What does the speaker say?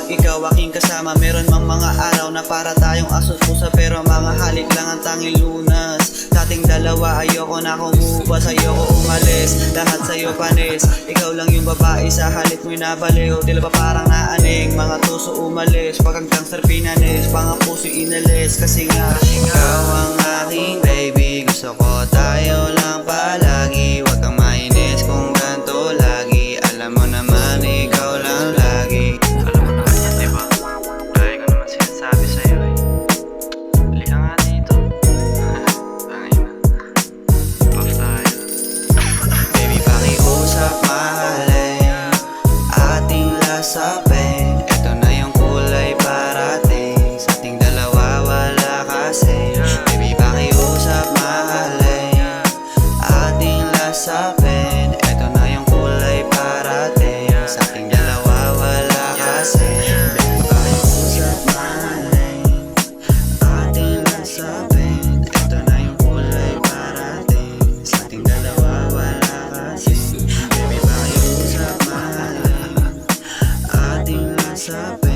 ikaw aking kasama. Meron mang mga araw na para tayong aso't pusa, pero mga halik lang ang tanging lunas. Sa ating dalawa ayoko na kumupas, ayoko umalis, lahat sa'yo panis. Ikaw lang yung babae sa halip mo'y nabaliw, tila ba parang naaning mga tuso umalis. Pag ang gangster pinanis, pang puso'y inalis. Kasi nga ikaw ang aking baby, gusto ko tayo lang palagi. Huwag kang mainis kung ganito lagi, alam mo naman ikaw lang lagi. Alam mo naman yan, diba? Lagi ko naman sinasabi sa'yo eh. Halika nga dito. Bangin na. Puff tayo. Baby, pakiusap mahalin, ating lasapin. Ito na yung kulay parating, sa ating dalawa wala kasi. Baby, pakiusap mahalin, ating lasapin. Ito na yung kulay parating, sa ating dalawa wala kasi. Baby, pakiusap mahalin, ating lasapin. Ito na yung kulay parating, sa ating dalawa wala kasi. Baby, pakiusap mahalin, ating lasapin.